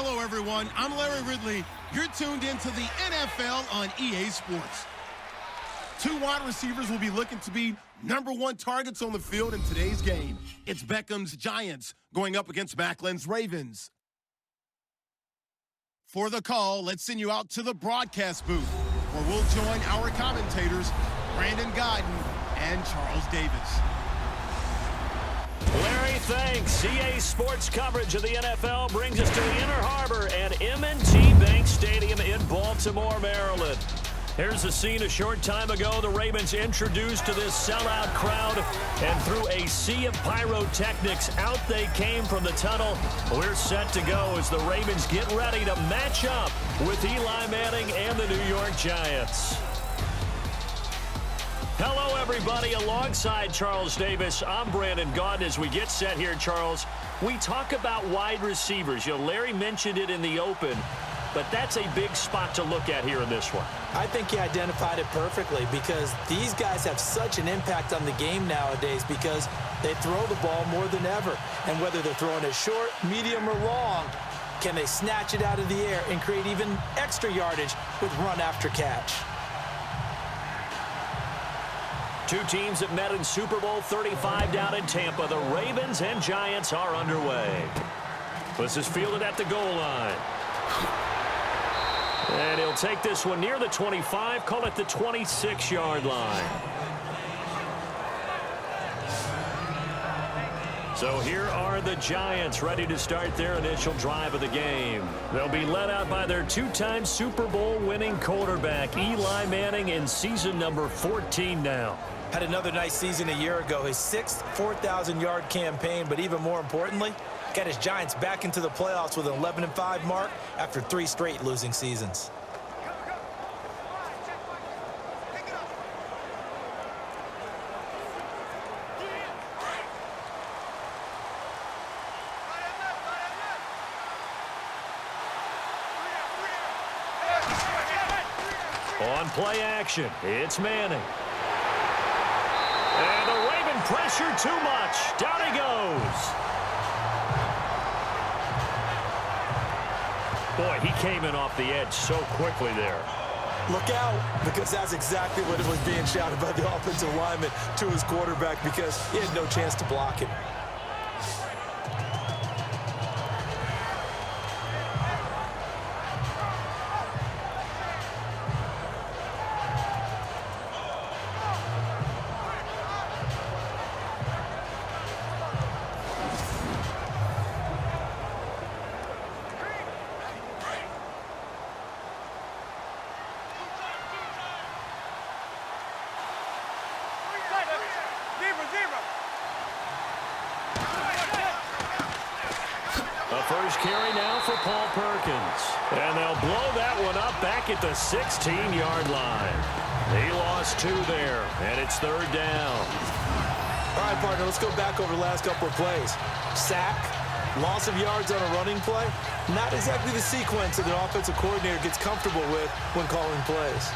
Hello, everyone. I'm Larry Ridley. You're tuned into the NFL on EA Sports. Two wide receivers will be looking to be #1 targets on the field in today's game. It's Beckham's Giants going up against Macklin's Ravens. For the call, let's send you out to the broadcast booth, where we'll join our commentators, Brandon Godden and Charles Davis. Larry, thanks. EA Sports coverage of the NFL brings us to the Inner Harbor and M&T Bank Stadium in Baltimore, Maryland. Here's the scene a short time ago. The Ravens introduced to this sellout crowd, and through a sea of pyrotechnics, out they came from the tunnel. We're set to go as the Ravens get ready to match up with Eli Manning and the New York Giants. Hello, everybody. Alongside Charles Davis, I'm Brandon Godden. As we get set here, Charles, we talk about wide receivers. You know, Larry mentioned it in the open, but that's a big spot to look at here in this one. I think he identified it perfectly because these guys have such an impact on the game nowadays because they throw the ball more than ever. And whether they're throwing it short, medium, or long, can they snatch it out of the air and create even extra yardage with run after catch? Two teams that met in Super Bowl 35 down in Tampa. The Ravens and Giants are underway. This is fielded at the goal line. And he'll take this one near the 25, call it the 26-yard line. So here are the Giants ready to start their initial drive of the game. They'll be led out by their two-time Super Bowl winning quarterback, Eli Manning, in season number 14 now. Had another nice season a year ago, his 6th 4,000-yard campaign, but even more importantly, got his Giants back into the playoffs with an 11-5 mark after 3 straight losing seasons. On play action, it's Manning. And the Raven pressure too much. Down he goes. Boy, he came in off the edge so quickly there. Look out, because that's exactly what was being shouted by the offensive lineman to his quarterback because he had no chance to block it. First carry now for Paul Perkins. And they'll blow that one up back at the 16-yard line. He lost 2 there, and it's 3rd down. All right, partner, let's go back over the last couple of plays. Sack, loss of yards on a running play. Not exactly the sequence that the offensive coordinator gets comfortable with when calling plays.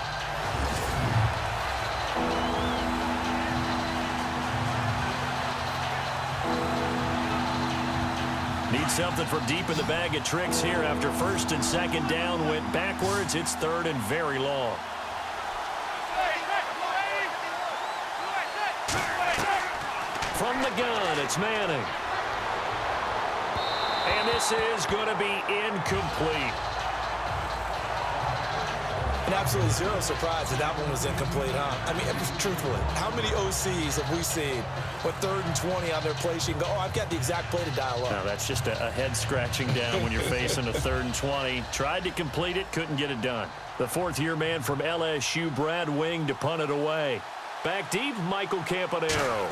Need something from deep in the bag of tricks here after 1st and 2nd down went backwards. It's 3rd and very long. From the gun, it's Manning. And this is going to be incomplete. And absolutely zero surprise that that one was incomplete, huh? I mean, truthfully, how many OCs have we seen with 3rd and 20 on their play sheet and go, oh, I've got the exact play to dial up? No, that's just a head-scratching down when you're facing a 3rd and 20. Tried to complete it, couldn't get it done. The 4th-year man from LSU, Brad Wing, to punt it away. Back deep, Michael Campanaro.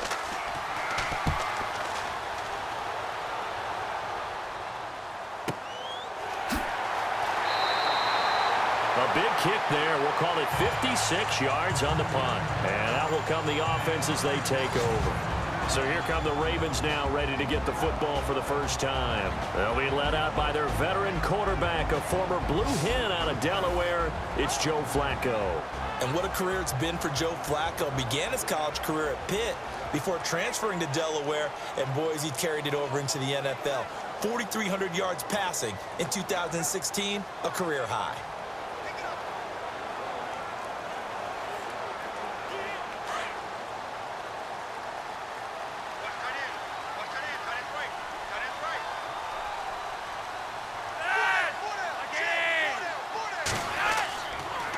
A big kick there. We'll call it 56 yards on the punt. And that will come the offense as they take over. So here come the Ravens now, ready to get the football for the first time. They'll be led out by their veteran quarterback, a former Blue Hen out of Delaware. It's Joe Flacco. And what a career it's been for Joe Flacco. Began his college career at Pitt before transferring to Delaware, and boys, he carried it over into the NFL. 4,300 yards passing in 2016, a career high.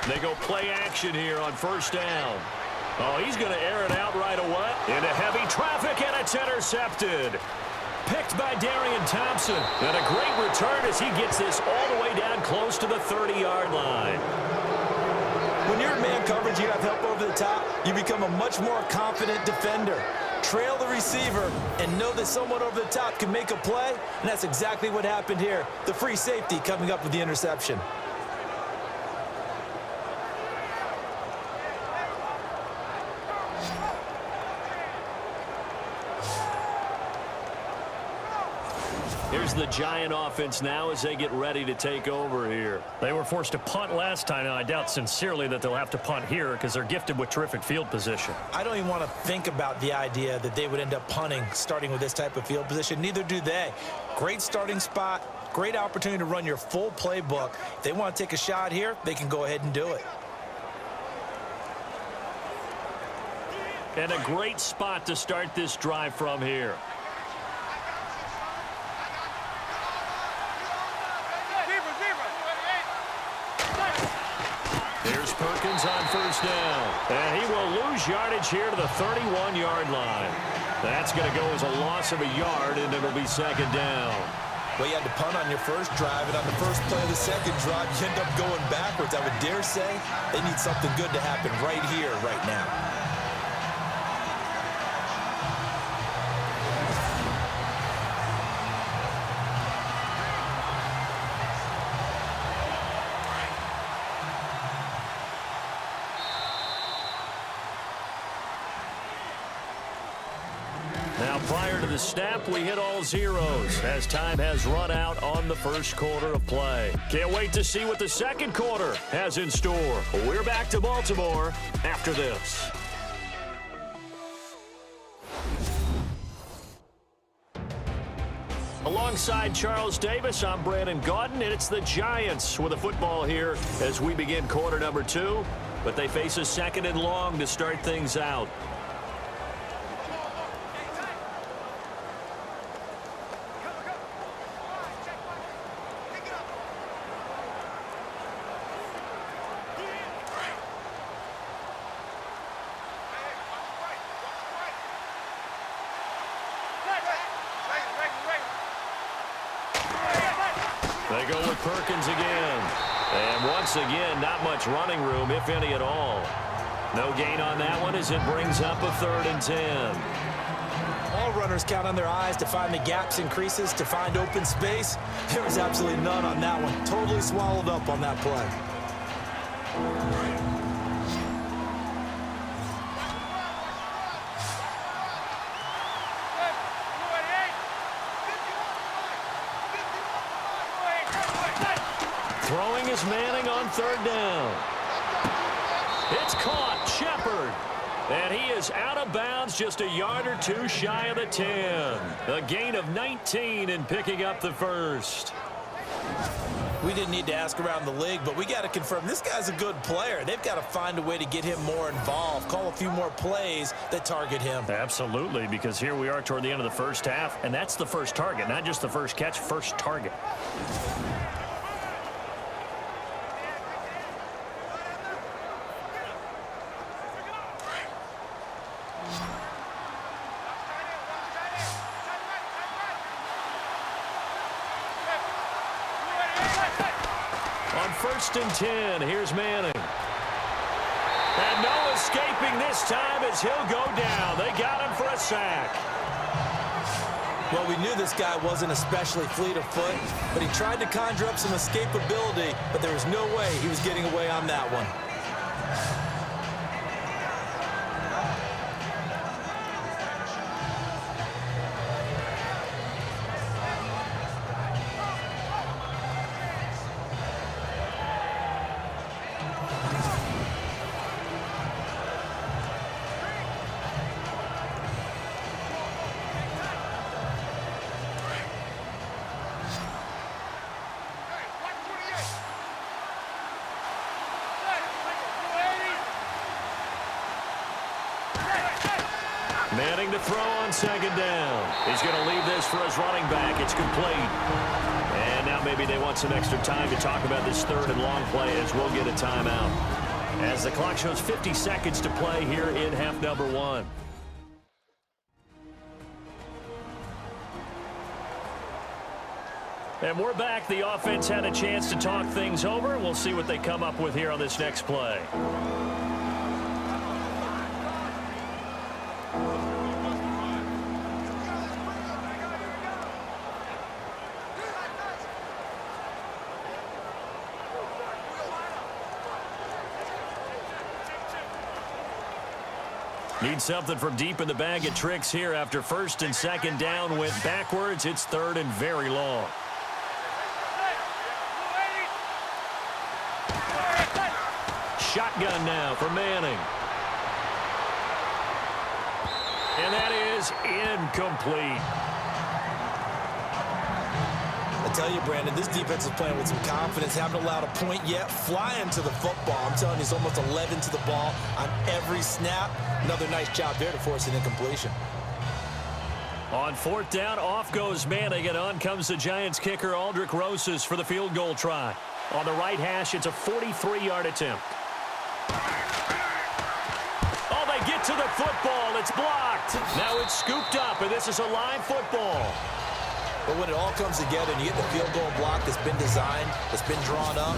They go play action here on first down. Oh, he's going to air it out right away. Into heavy traffic, and it's intercepted. Picked by Darian Thompson. And a great return as he gets this all the way down close to the 30-yard line. When you're in man coverage, you have help over the top, you become a much more confident defender. Trail the receiver and know that someone over the top can make a play, and that's exactly what happened here. The free safety coming up with the interception. Here's the Giant offense now as they get ready to take over here. They were forced to punt last time. Now, I doubt sincerely that they'll have to punt here because they're gifted with terrific field position. I don't even want to think about the idea that they would end up punting starting with this type of field position. Neither do they. Great starting spot, great opportunity to run your full playbook. If they want to take a shot here, they can go ahead and do it. And a great spot to start this drive from here. Here's Perkins on first down. And he will lose yardage here to the 31-yard line. That's going to go as a loss of a yard, and it'll be second down. Well, you had to punt on your first drive, and on the first play of the second drive, you end up going backwards. I would dare say they need something good to happen right here, right now. Now, prior to the snap, we hit all zeros as time has run out on the first quarter of play. Can't wait to see what the second quarter has in store. We're back to Baltimore after this. Alongside Charles Davis, I'm Brandon Gaudin, and it's the Giants with the football here as we begin quarter number 2. But they face a second and long to start things out. They go with Perkins again. And once again, not much running room, if any at all. No gain on that one as it brings up a 3rd and 10. All runners count on their eyes to find the gaps and creases, to find open space. There was absolutely none on that one. Totally swallowed up on that play. Throwing is Manning on 3rd down. It's caught. Shepard. And he is out of bounds, just a yard or two shy of the 10. A gain of 19 in picking up the first. We didn't need to ask around the league, but we got to confirm this guy's a good player. They've got to find a way to get him more involved, call a few more plays that target him. Absolutely, because here we are toward the end of the first half, and that's the first target, not just the first catch, first target. On 1st and 10, here's Manning. And no escaping this time as he'll go down. They got him for a sack. Well, we knew this guy wasn't especially fleet of foot, but he tried to conjure up some escapability, but there was no way he was getting away on that one. Heading to throw on second down. He's going to leave this for his running back. It's complete. And now maybe they want some extra time to talk about this third and long play as we'll get a timeout. As the clock shows 50 seconds to play here in half number 1. And we're back. The offense had a chance to talk things over. We'll see what they come up with here on this next play. Need something from deep in the bag of tricks here after first and second down went backwards. It's third and very long. Shotgun now for Manning. And that is incomplete. I tell you, Brandon, this defense is playing with some confidence. Haven't allowed a point yet. Flying to the football. I'm telling you, it's almost 11 to the ball on every snap. Another nice job there to force an incompletion. On fourth down, off goes Manning, and on comes the Giants kicker, Aldrick Rosas, for the field goal try. On the right hash, it's a 43-yard attempt. Oh, they get to the football. It's blocked. Now it's scooped up, and this is a live football. But when it all comes together and you get the field goal block that's been designed, that's been drawn up,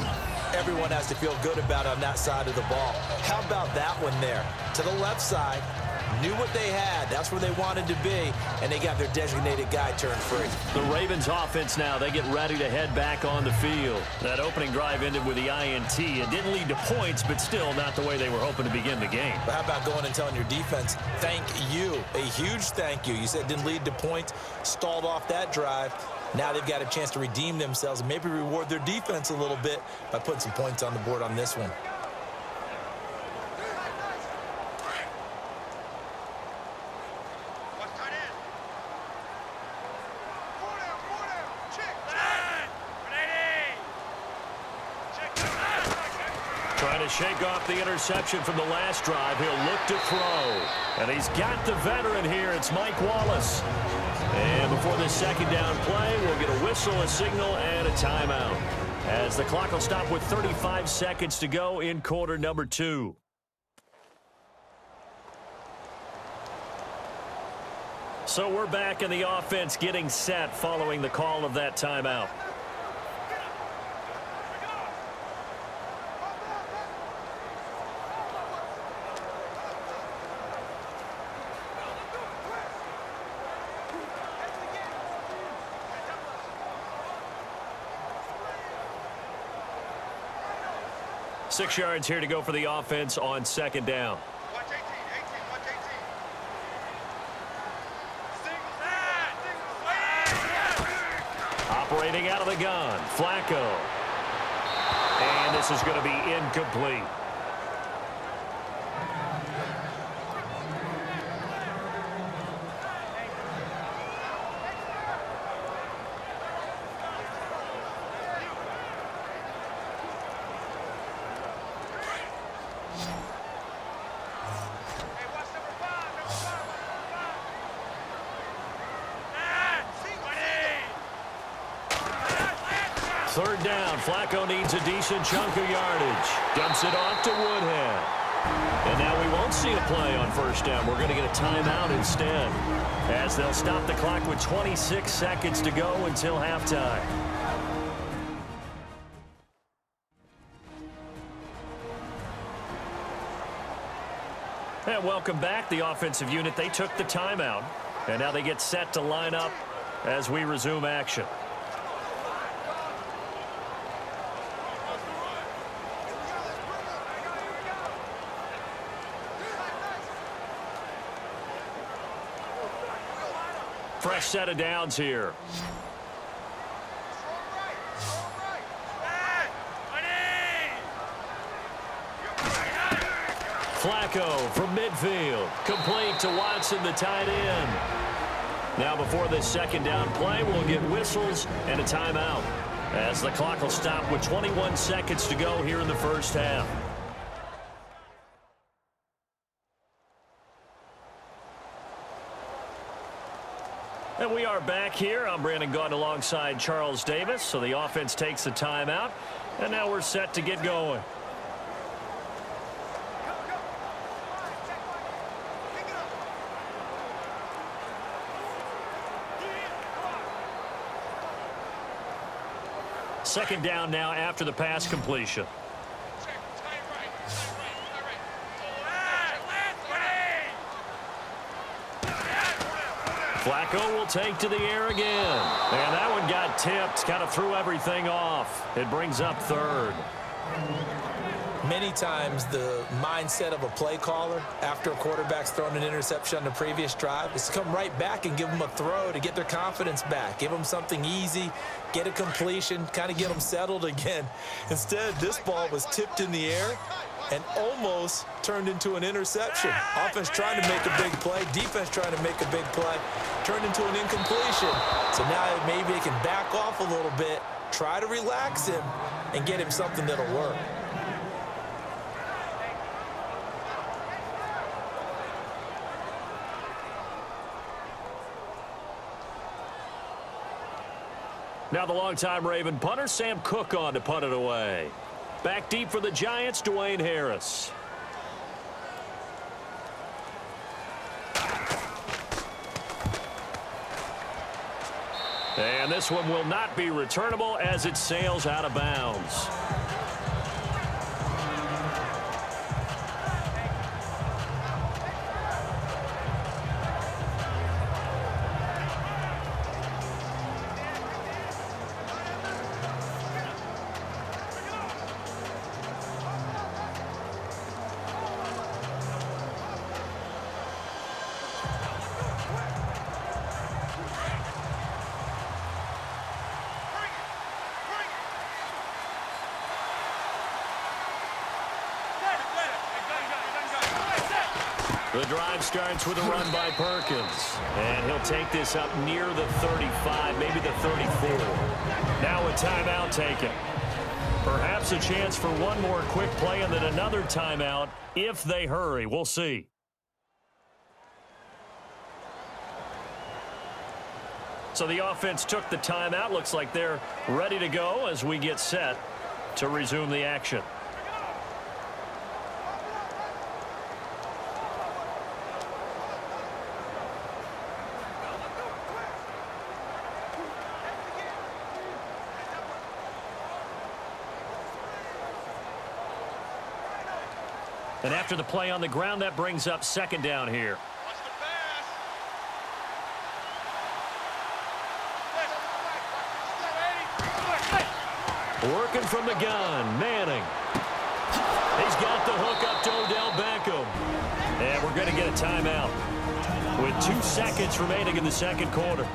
everyone has to feel good about it on that side of the ball. How about that one there? To the left side, knew what they had. That's where they wanted to be, and they got their designated guy turned free. The Ravens offense now, they get ready to head back on the field. That opening drive ended with the INT. It didn't lead to points, but still not the way they were hoping to begin the game. But how about going and telling your defense, thank you, a huge thank you. You said it didn't lead to points, stalled off that drive. Now they've got a chance to redeem themselves and maybe reward their defense a little bit by putting some points on the board on this one. Trying to shake off the interception from the last drive. He'll look to throw. And he's got the veteran here. It's Mike Wallace. And before this second down play, we'll get a whistle, a signal, and a timeout. As the clock will stop with 35 seconds to go in quarter number 2. So we're back in the offense getting set following the call of that timeout. Six yards here to go for the offense on second down. Watch 18, watch 18. Operating out of the gun, Flacco. And this is going to be incomplete. Third down, Flacco needs a decent chunk of yardage. Dumps it off to Woodhead. And now we won't see a play on first down. We're going to get a timeout instead, as they'll stop the clock with 26 seconds to go until halftime. And welcome back. The offensive unit, they took the timeout. And now they get set to line up as we resume action. Fresh set of downs here. Flacco from midfield. Complete to Watson, the tight end. Now before this second down play, we'll get whistles and a timeout, as the clock will stop with 21 seconds to go here in the first half. And we are back here. I'm Brandon Gaudin alongside Charles Davis. So the offense takes a timeout. And now we're set to get going. Second down now after the pass completion. Flacco will take to the air again. And that one got tipped, kind of threw everything off. It brings up third. Many times the mindset of a play caller after a quarterback's thrown an interception on the previous drive is to come right back and give them a throw to get their confidence back. Give them something easy, get a completion, kind of get them settled again. Instead, this ball was tipped in the air and almost turned into an interception. Offense trying to make a big play, defense trying to make a big play, turned into an incompletion. So now maybe they can back off a little bit, try to relax him, and get him something that'll work. Now the longtime Raven punter, Sam Cook, on to punt it away. Back deep for the Giants, Dwayne Harris. And this one will not be returnable as it sails out of bounds. The drive starts with a run by Perkins. And he'll take this up near the 35, maybe the 34. Now a timeout taken. Perhaps a chance for one more quick play and then another timeout if they hurry. We'll see. So the offense took the timeout. Looks like they're ready to go as we get set to resume the action. And after the play on the ground, that brings up second down here. Working from the gun, Manning. He's got the hook up to Odell Beckham. And we're going to get a timeout with 2 seconds remaining in the second quarter.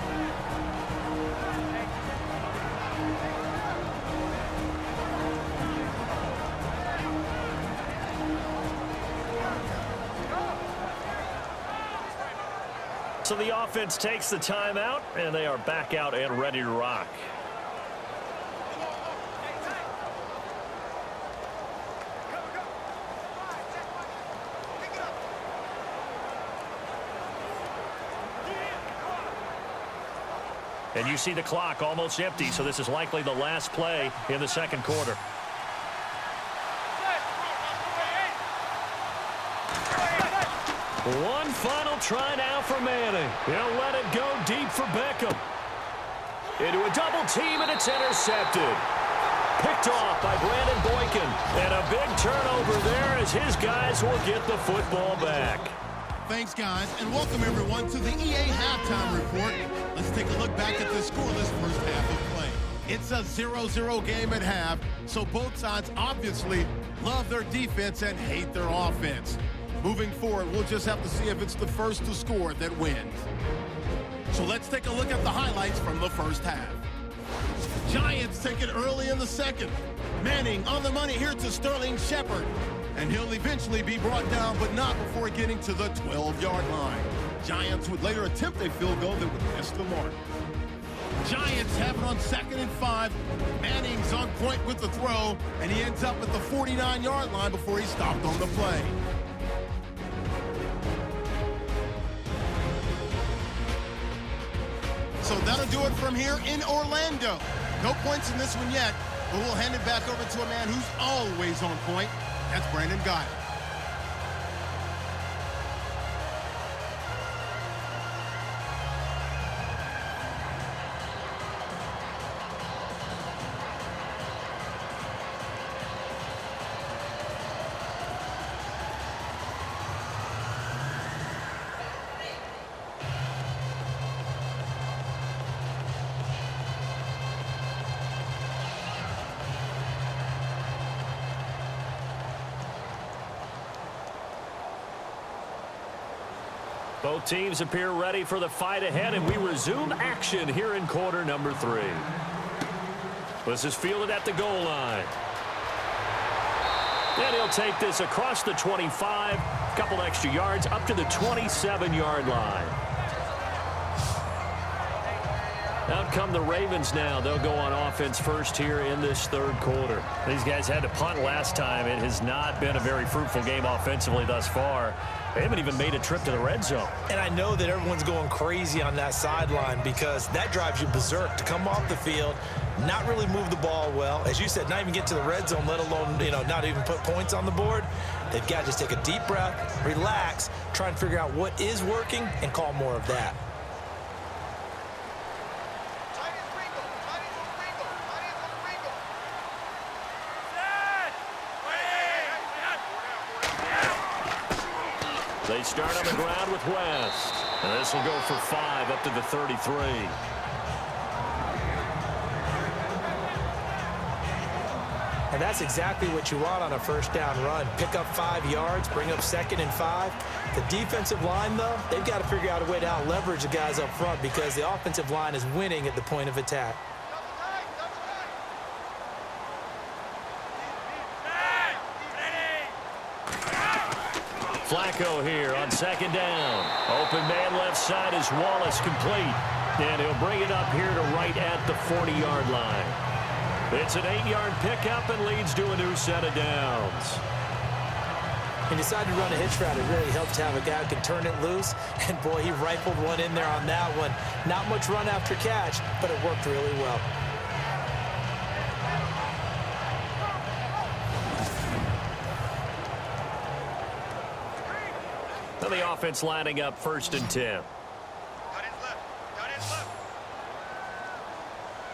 So the offense takes the timeout, and they are back out and ready to rock. And you see the clock almost empty, so this is likely the last play in the second quarter. One final try now for Manning. He'll let it go deep for Beckham. Into a double team, and it's intercepted. Picked off by Brandon Boykin. And a big turnover there as his guys will get the football back. Thanks, guys, and welcome everyone to the EA Halftime Report. Let's take a look back at the scoreless first half of play. It's a 0-0 game at half, so both sides obviously love their defense and hate their offense. Moving forward, we'll just have to see if it's the first to score that wins. So let's take a look at the highlights from the first half. Giants take it early in the second. Manning on the money here to Sterling Shepard. And he'll eventually be brought down, but not before getting to the 12-yard line. Giants would later attempt a field goal that would miss the mark. Giants have it on 2nd and 5. Manning's on point with the throw, and he ends up at the 49-yard line before he stopped on the play. So that'll do it from here in Orlando. No points in this one yet, but we'll hand it back over to a man who's always on point. That's Brandon Guile. Both teams appear ready for the fight ahead, and we resume action here in quarter number 3. This is fielded at the goal line. And he'll take this across the 25, a couple extra yards, up to the 27-yard line. Out come the Ravens now. They'll go on offense first here in this third quarter. These guys had to punt last time. It has not been a very fruitful game offensively thus far. They haven't even made a trip to the red zone. And I know that everyone's going crazy on that sideline because that drives you berserk to come off the field, not really move the ball well. As you said, not even get to the red zone, let alone, not even put points on the board. They've got to just take a deep breath, relax, try and figure out what is working, and call more of that. They start on the ground with West. And this will go for 5 up to the 33. And that's exactly what you want on a first down run. Pick up 5 yards, bring up 2nd and 5. The defensive line, though, they've got to figure out a way to out-leverage the guys up front because the offensive line is winning at the point of attack. Flacco here on 2nd down. Open man left side is Wallace, complete. And he'll bring it up here to right at the 40-yard line. It's an 8-yard pickup and leads to a new set of downs. He decided to run a hitch route. It really helps to have a guy who can turn it loose. And, boy, he rifled one in there on that one. Not much run after catch, but it worked really well. The offense lining up 1st and 10. Got his left. Got his left.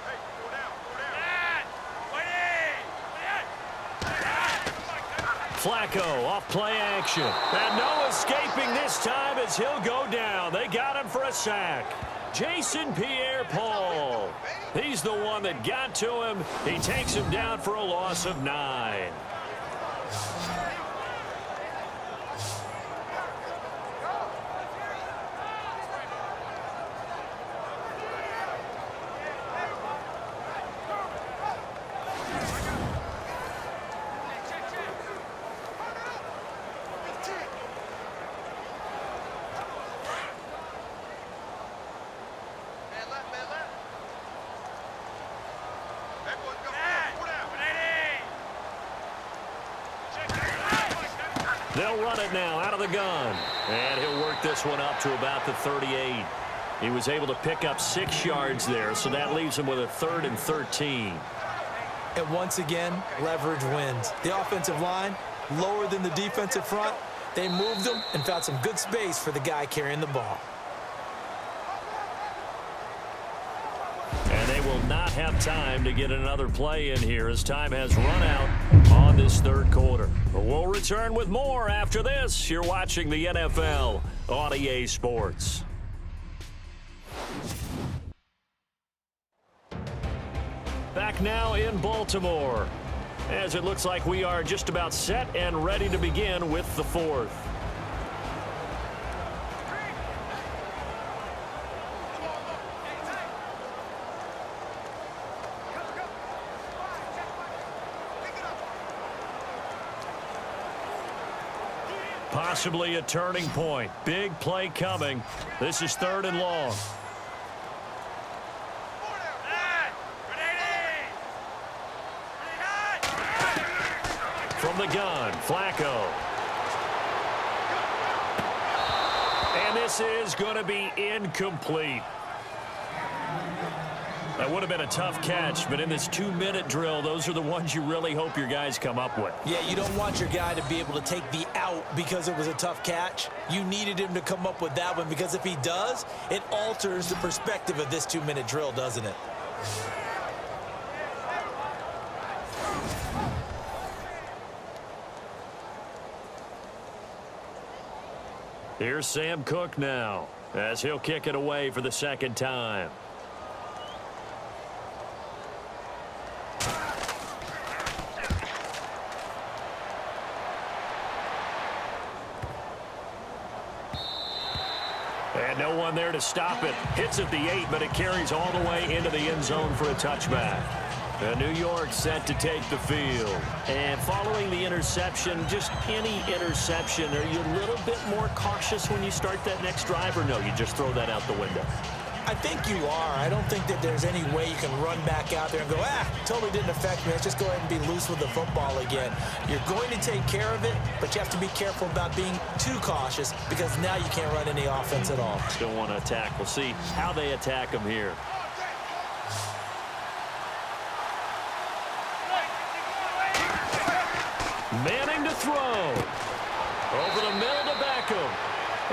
Hey, go down. Flacco off play action. And no escaping this time as he'll go down. They got him for a sack. Jason Pierre-Paul. He's the one that got to him. He takes him down for a loss of 9. They'll run it now out of the gun. And he'll work this one up to about the 38. He was able to pick up 6 yards there, so that leaves him with a 3rd and 13. And once again, leverage wins. The offensive line, lower than the defensive front. They moved them and found some good space for the guy carrying the ball. And they will not have time to get another play in here as time has run out on this third quarter. We'll return with more after this. You're watching the NFL on EA Sports. Back now in Baltimore, as it looks like we are just about set and ready to begin with the fourth. Possibly a turning point. Big play coming. This is 3rd and long. From the gun, Flacco. And this is going to be incomplete. That would have been a tough catch, but in this 2-minute drill, those are the ones you really hope your guys come up with. Yeah, you don't want your guy to be able to take the out because it was a tough catch. You needed him to come up with that one because if he does, it alters the perspective of this 2-minute drill, doesn't it? Here's Sam Cook now, as he'll kick it away for the second time. And no one there to stop it. Hits at the 8, but it carries all the way into the end zone for a touchback. New York set to take the field. And following the interception, just any interception, are you a little bit more cautious when you start that next drive, or no, you just throw that out the window? I think you are. I don't think that there's any way you can run back out there and go, totally didn't affect me. Let's just go ahead and be loose with the football again. You're going to take care of it, but you have to be careful about being too cautious because now you can't run any offense at all. Still want to attack. We'll see how they attack them here. Manning to throw. Over the middle to Beckham.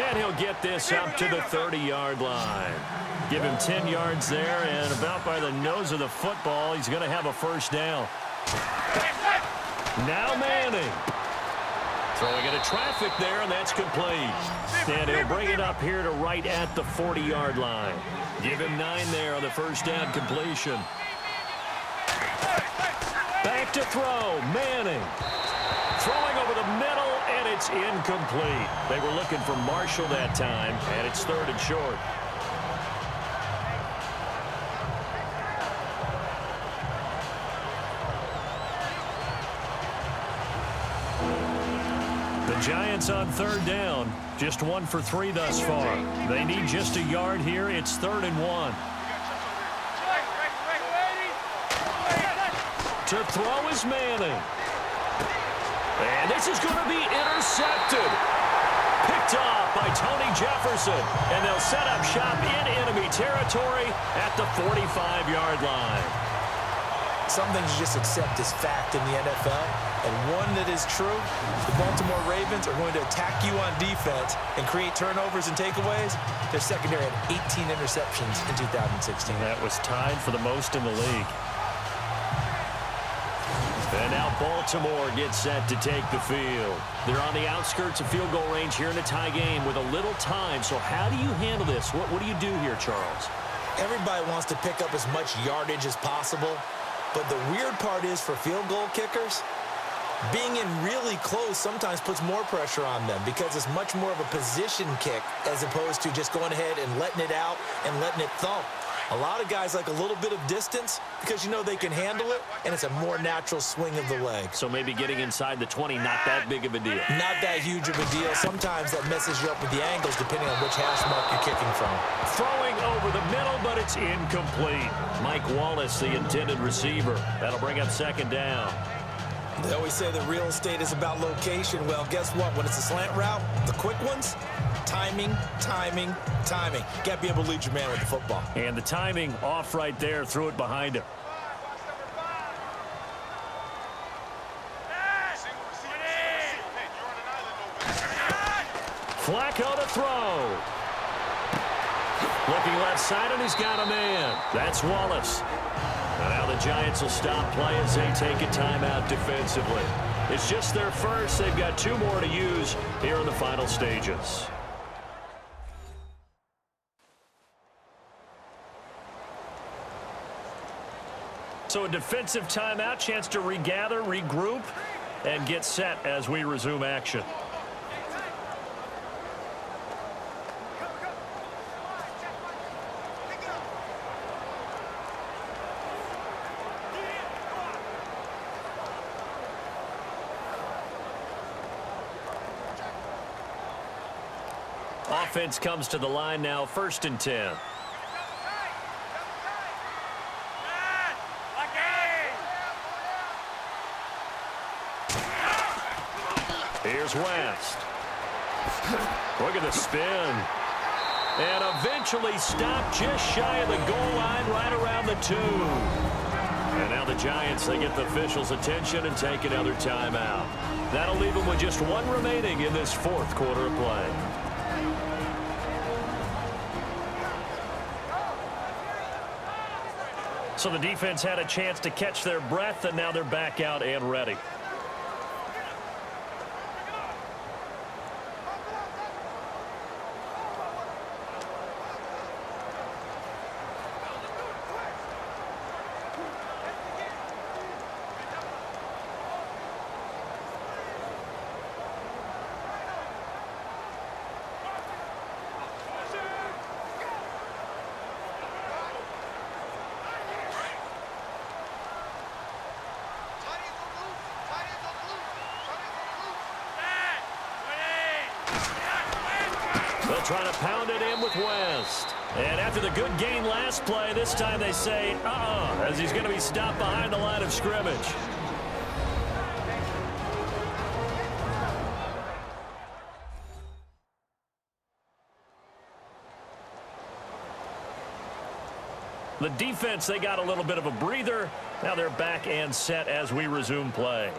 And he'll get this up to the 30-yard line. Give him 10 yards there, and about by the nose of the football, he's going to have a first down. Now Manning. Throwing into traffic there, and that's complete. And he'll bring it up here to right at the 40-yard line. Give him 9 there on the first down completion. Back to throw. Manning. Throwing over the middle, and it's incomplete. They were looking for Marshall that time, and it's 3rd and short. The Giants on 3rd down, just 1 for 3 thus far. They need just a yard here. It's 3rd and 1. To throw is Manning. And this is going to be intercepted. Picked off by Tony Jefferson. And they'll set up shop in enemy territory at the 45-yard line. Some things you just accept as fact in the NFL. And one that is true, the Baltimore Ravens are going to attack you on defense and create turnovers and takeaways. Their secondary had 18 interceptions in 2016. That was tied for the most in the league. And now Baltimore gets set to take the field. They're on the outskirts of field goal range here in a tie game with a little time. So how do you handle this? What do you do here, Charles? Everybody wants to pick up as much yardage as possible. But the weird part is for field goal kickers, being in really close sometimes puts more pressure on them because it's much more of a position kick as opposed to just going ahead and letting it out and letting it thump. A lot of guys like a little bit of distance because you know they can handle it, and it's a more natural swing of the leg. So maybe getting inside the 20, not that big of a deal. Not that huge of a deal. Sometimes that messes you up with the angles depending on which hash mark you're kicking from. Throwing over the middle, but it's incomplete. Mike Wallace, the intended receiver. That'll bring up 2nd down. They always say that real estate is about location. Well, guess what? When it's a slant route, the quick ones, timing, timing, timing. Got to be able to lead your man with the football. And the timing off right there, threw it behind him. Flacco to throw. Looking left side, and he's got a man. That's Wallace. And now the Giants will stop play as they take a timeout defensively. It's just their first. They've got 2 more to use here in the final stages. So a defensive timeout, chance to regather, regroup, and get set as we resume action. Offense comes to the line now, 1st and 10. Here's West. Look at the spin. And eventually stopped just shy of the goal line right around the 2. And now the Giants, they get the officials' attention and take another timeout. That'll leave them with just 1 remaining in this 4th quarter of play. So the defense had a chance to catch their breath, and now they're back out and ready. They'll try to pound it in with West. And after the good gain last play, this time they say, as he's going to be stopped behind the line of scrimmage. The defense, they got a little bit of a breather. Now they're back and set as we resume play.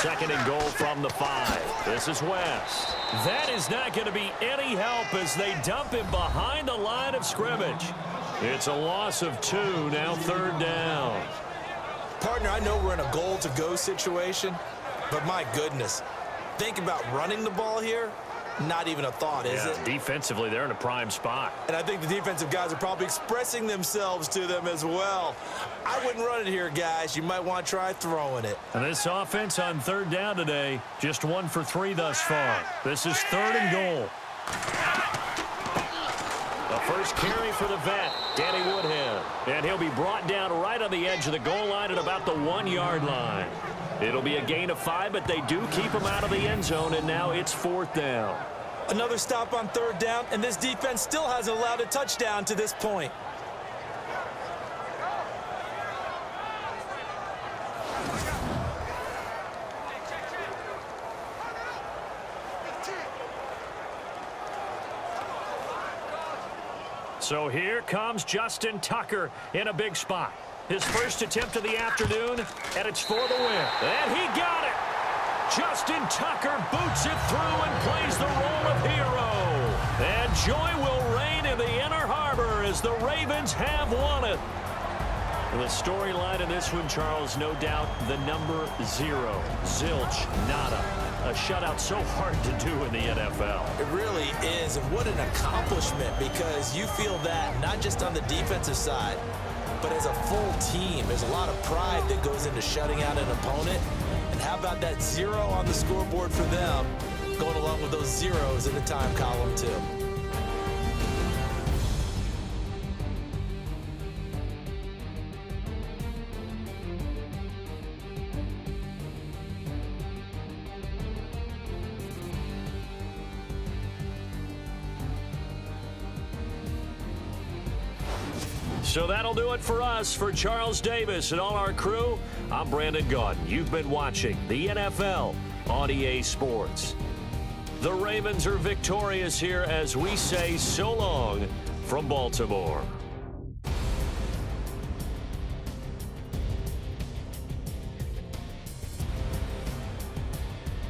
Second and goal from the 5. This is West. That is not going to be any help as they dump him behind the line of scrimmage. It's a loss of 2, now 3rd down. Partner, I know we're in a goal-to-go situation, but my goodness, think about running the ball here. Not even a thought, is it? Defensively, they're in a prime spot. And I think the defensive guys are probably expressing themselves to them as well. I wouldn't run it here, guys. You might want to try throwing it. And this offense on 3rd down today, just 1 for 3 thus far. This is 3rd and goal. The first carry for the vet, Danny Woodhead. And he'll be brought down right on the edge of the goal line at about the 1-yard line. It'll be a gain of 5, but they do keep him out of the end zone, and now it's 4th down. Another stop on 3rd down, and this defense still hasn't allowed a touchdown to this point. So here comes Justin Tucker in a big spot. His first attempt of the afternoon, and it's for the win. And he got it! Justin Tucker boots it through and plays the role of hero. And joy will reign in the Inner Harbor as the Ravens have won it. The storyline in this one, Charles, no doubt the number 0. Zilch, nada. A shutout so hard to do in the NFL. It really is, and what an accomplishment, because you feel that not just on the defensive side, but as a full team. There's a lot of pride that goes into shutting out an opponent. And how about that 0 on the scoreboard for them, going along with those zeros in the time column, too. So that'll do it for us. For Charles Davis and all our crew, I'm Brandon Gaudin. You've been watching the NFL on EA Sports. The Ravens are victorious here as we say so long from Baltimore.